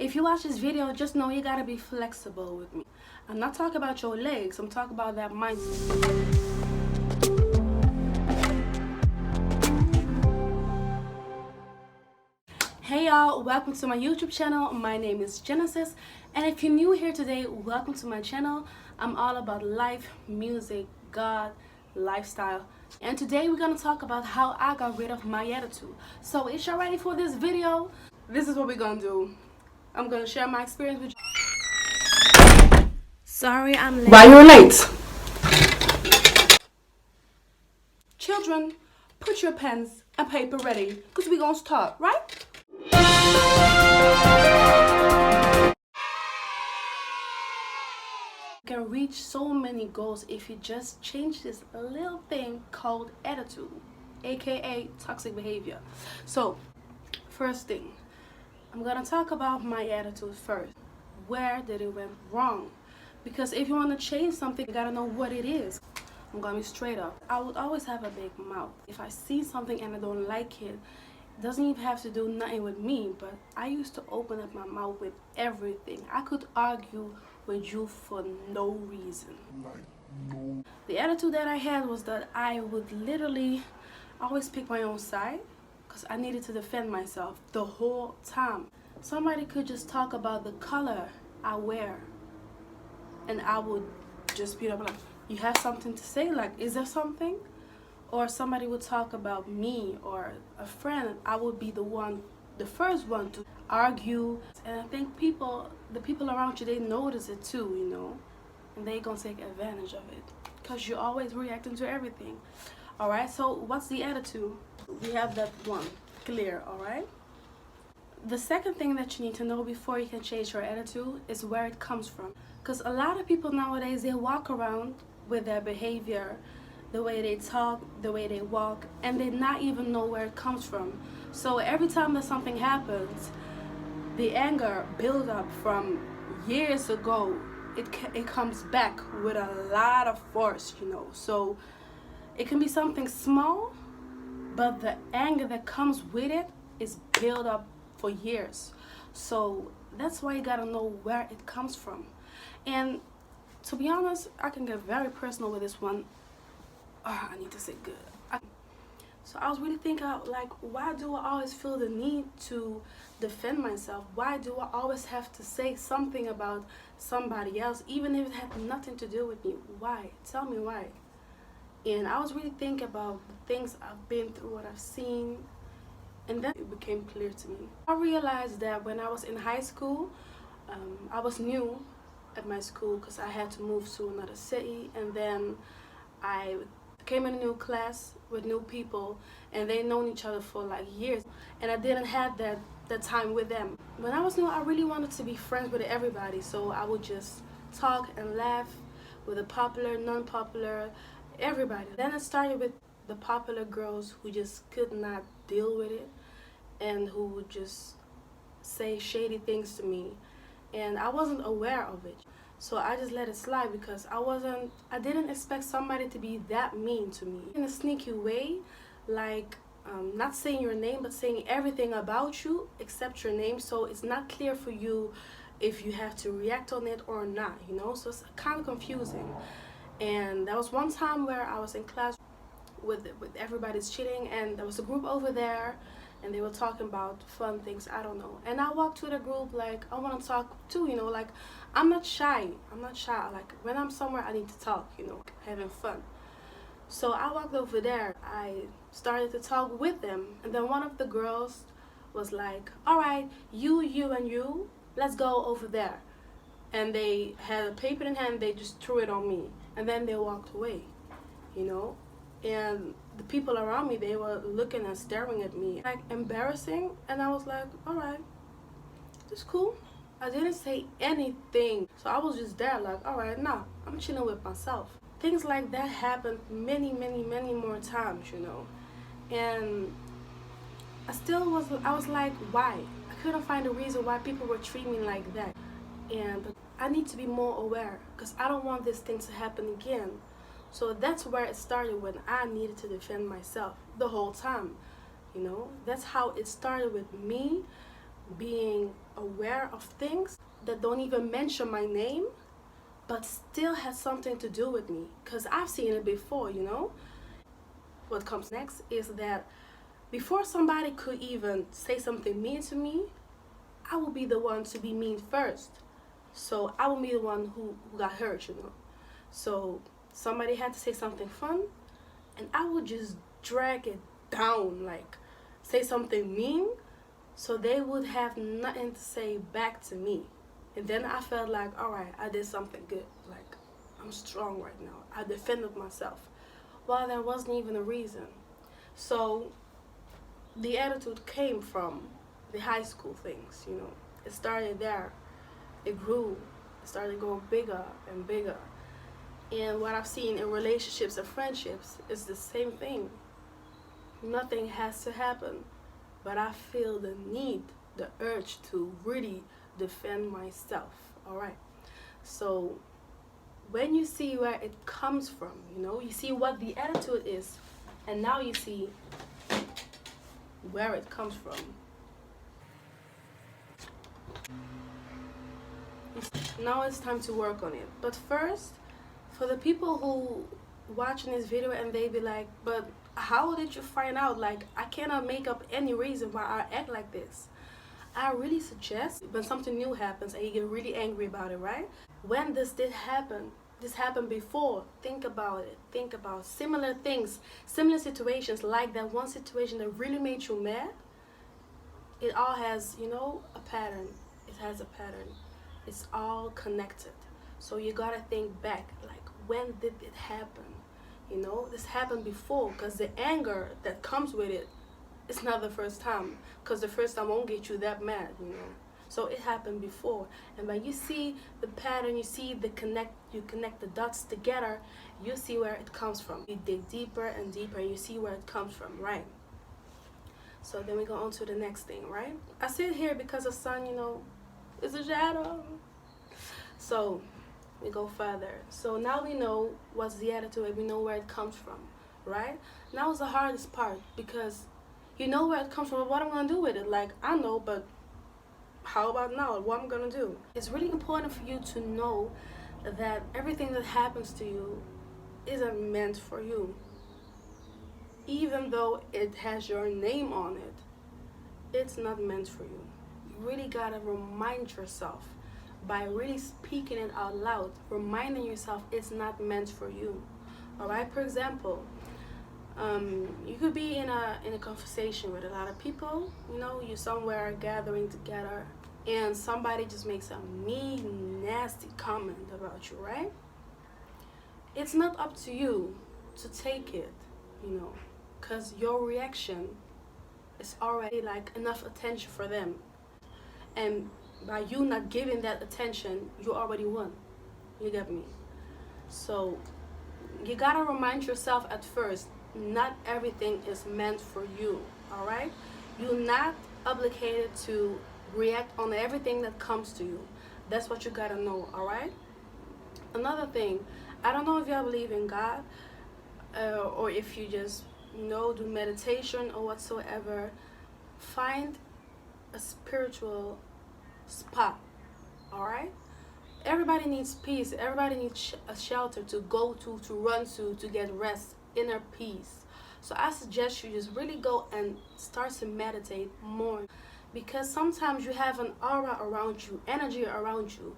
If you watch this video, just know you gotta be flexible with me. I'm not talking about your legs, I'm talking about that mindset. Hey y'all, welcome to my YouTube channel. My name is Genesis, and if you're new here today, welcome to my channel. I'm all about life, music, God, lifestyle, and today we're gonna talk about how I got rid of my attitude. So if you're ready for this video, this is what we're gonna do. I'm gonna share my experience with you. Sorry I'm late. Why you're late? Children, put your pens and paper ready, because we're gonna start, right? You can reach so many goals if you just change this little thing called attitude, aka toxic behavior. So first thing, I'm gonna talk about my attitude first. Where did it went wrong? Because if you want to change something, you gotta know what it is. I'm gonna be straight up. I would always have a big mouth. If I see something and I don't like it, doesn't even have to do nothing with me, but I used to open up my mouth with everything. I could argue with you for no reason. The attitude that I had was that I would literally always pick my own side because I needed to defend myself the whole time. Somebody could just talk about the color I wear and I would just be like, you have something to say? Like, is there something? Or somebody would talk about me or a friend, I would be the first one to argue. And I think the people around you, they notice it too, you know, and they gonna take advantage of it because you're always reacting to everything. All right, so what's the attitude? We have that one clear. All right, the second thing that you need to know before you can change your attitude is where it comes from, because a lot of people nowadays, they walk around with their behavior, the way they talk, the way they walk, and they not even know where it comes from. So every time that something happens, the anger builds up from years ago. It comes back with a lot of force, you know. So it can be something small, but the anger that comes with it is built up for years. So that's why you gotta know where it comes from. And to be honest, I can get very personal with this one. I need to say good. So I was really thinking, like, why do I always feel the need to defend myself? Why do I always have to say something about somebody else, even if it had nothing to do with me? Why? Tell me why. And I was really thinking about the things I've been through, what I've seen, and then it became clear to me. I realized that when I was in high school, I was new at my school because I had to move to another city, and then I came in a new class with new people, and they known each other for like years, and I didn't have that time with them. When I was new, I really wanted to be friends with everybody, so I would just talk and laugh with the popular, non-popular, everybody. Then it started with the popular girls who just could not deal with it and who would just say shady things to me, and I wasn't aware of it. So I just let it slide because I didn't expect somebody to be that mean to me. In a sneaky way, like not saying your name, but saying everything about you except your name. So it's not clear for you if you have to react on it or not, you know? So it's kind of confusing. And there was one time where I was in class with everybody's cheating, and there was a group over there, and they were talking about fun things, I don't know. And I walked to the group like, I want to talk too, you know, like, I'm not shy. Like, when I'm somewhere, I need to talk, you know, having fun. So I walked over there. I started to talk with them. And then one of the girls was like, all right, you, and you, let's go over there. And they had a paper in hand, they just threw it on me. And then they walked away, you know. And the people around me, they were looking and staring at me, like embarrassing. And I was like, all right, it's cool. I didn't say anything. So I was just there like, all right, nah, I'm chilling with myself. Things like that happened many more times, you know. And I was like, why? I couldn't find a reason why people were treating me like that. And I need to be more aware because I don't want this thing to happen again. So that's where it started, when I needed to defend myself the whole time, you know. That's how it started, with me being aware of things that don't even mention my name, but still has something to do with me. Because I've seen it before, you know? What comes next is that before somebody could even say something mean to me, I will be the one to be mean first. So I will be the one who got hurt, you know? So somebody had to say something fun, and I would just drag it down, like say something mean, so they would have nothing to say back to me. And then I felt like, all right, I did something good. Like, I'm strong right now. I defended myself. Well, there wasn't even a reason. So the attitude came from the high school things, you know. It started there. It grew. It started going bigger and bigger. And what I've seen in relationships and friendships is the same thing. Nothing has to happen, but I feel the need, the urge to really defend myself. All right. So when you see where it comes from, you know, you see what the attitude is, and now you see where it comes from. Now it's time to work on it. But first, for the people who watching this video and they be like, but how did you find out? Like, I cannot make up any reason why I act like this. I really suggest when something new happens and you get really angry about it, right? When this did happen, this happened before, think about it. Think about similar things, similar situations, like that one situation that really made you mad. It all has, you know, a pattern. It has a pattern. It's all connected. So you gotta think back, like, when did it happen? You know, this happened before, because the anger that comes with it, it's not the first time, because the first time won't get you that mad, you know. So it happened before, and when you see the pattern, you see you connect the dots together, you see where it comes from. You dig deeper and deeper, and you see where it comes from, right? So then we go on to the next thing, right? I sit here because the sun, you know, is a shadow. So we go further. So now we know what's the attitude and we know where it comes from, right? Now is the hardest part, because you know where it comes from, but what I'm gonna do with it? Like, I know, but how about now? What I'm gonna do? It's really important for you to know that everything that happens to you isn't meant for you. Even though it has your name on it, it's not meant for you. You really gotta remind yourself by really speaking it out loud, reminding yourself it's not meant for you. All right. For example, you could be in a conversation with a lot of people. You know, you're somewhere gathering together, and somebody just makes a mean, nasty comment about you, right? It's not up to you to take it, you know, because your reaction is already like enough attention for them. And by you not giving that attention, you already won. You get me? So you gotta remind yourself at first, not everything is meant for you. All right? You're not obligated to react on everything that comes to you. That's what you gotta know. All right? Another thing, I don't know if y'all believe in God, or if you just, you know, do meditation or whatsoever. Find a spiritual spot. All right? Everybody needs peace. Everybody needs a shelter to go to run to get rest, inner peace. So I suggest you just really go and start to meditate more, because sometimes you have an aura around you, energy around you,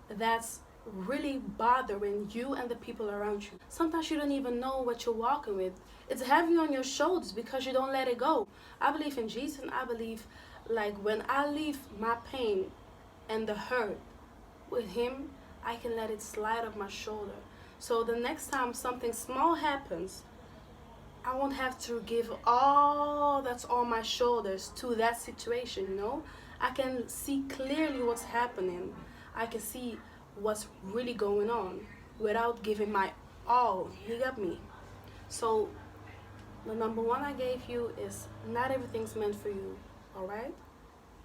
that's really bothering you and the people around you. Sometimes you don't even know what you're walking with. It's heavy on your shoulders because you don't let it go. I believe in Jesus, and I believe, like, when I leave my pain and the hurt with him, I can let it slide off my shoulder. So the next time something small happens, I won't have to give all that's on my shoulders to that situation, you know? I can see clearly what's happening. I can see what's really going on without giving my all. You got me? So the number one I gave you is, not everything's meant for you, all right?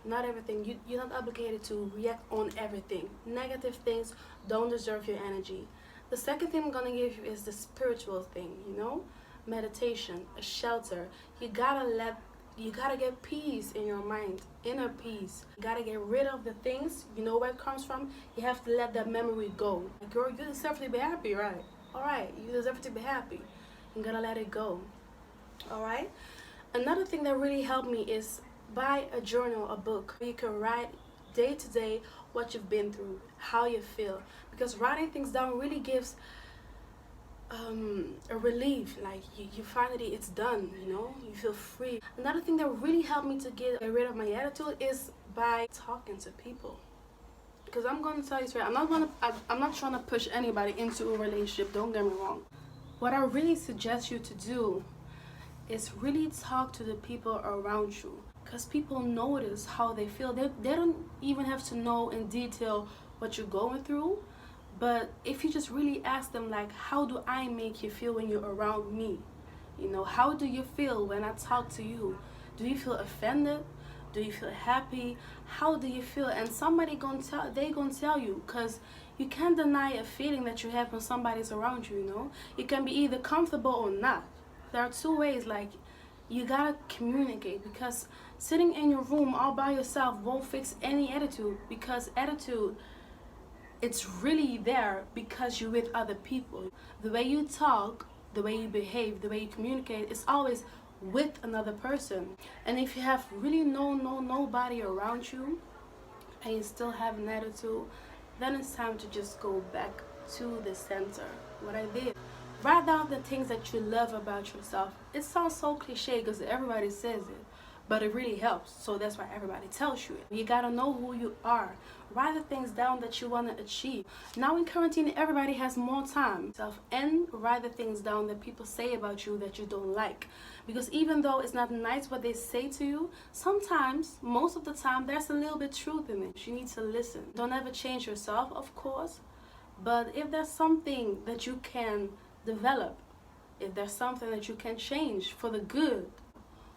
Not everything. You're not obligated to react on everything. Negative things don't deserve your energy. The second thing I'm going to give you is the spiritual thing, you know? Meditation, a shelter. You gotta let You gotta get peace in your mind, inner peace. You gotta get rid of the things, you know where it comes from. You have to let that memory go. Like, girl, you deserve to be happy, right? Alright, you deserve to be happy. You gotta let it go. Alright? Another thing that really helped me is buy a journal, a book. You can write day to day what you've been through, how you feel. Because writing things down really gives a relief. Like you finally, it's done, you know, you feel free. Another thing that really helped me to get rid of my attitude is by talking to people. Because I'm going to tell you straight, I'm not trying to push anybody into a relationship, don't get me wrong. What I really suggest you to do is really talk to the people around you, because people notice how they feel. They don't even have to know in detail what you're going through, but if you just really ask them, like, how do I make you feel when you're around me? You know, how do you feel when I talk to you? Do you feel offended? Do you feel happy? How do you feel? And somebody gonna tell you, because you can't deny a feeling that you have when somebody's around you, you know? You can be either comfortable or not. There are two ways. Like, you gotta communicate, because sitting in your room all by yourself won't fix any attitude, because attitude, it's really there because you're with other people. The way you talk, the way you behave, the way you communicate is always with another person. And if you have really nobody around you and you still have an attitude, then it's time to just go back to the center. What I did, write down the things that you love about yourself. It sounds so cliche because everybody says it, but it really helps. So that's why everybody tells you it. You gotta know who you are. Write the things down that you want to achieve. Now in quarantine, everybody has more time. And write the things down that people say about you that you don't like. Because even though it's not nice what they say to you, sometimes, most of the time, there's a little bit truth in it. You need to listen. Don't ever change yourself, of course. But if there's something that you can develop, if there's something that you can change for the good,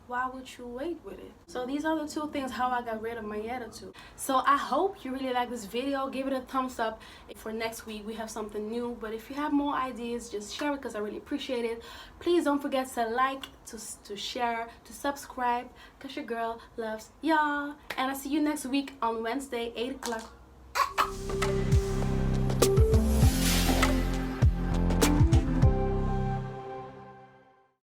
why would you wait with it? So these are the two things how I got rid of my attitude. So I hope you really like this video. Give it a thumbs up. For next week we have something new, but if you have more ideas, just share it, because I really appreciate it. Please don't forget to like, to share, to subscribe, because your girl loves y'all. And I'll see you next week on Wednesday, 8 o'clock.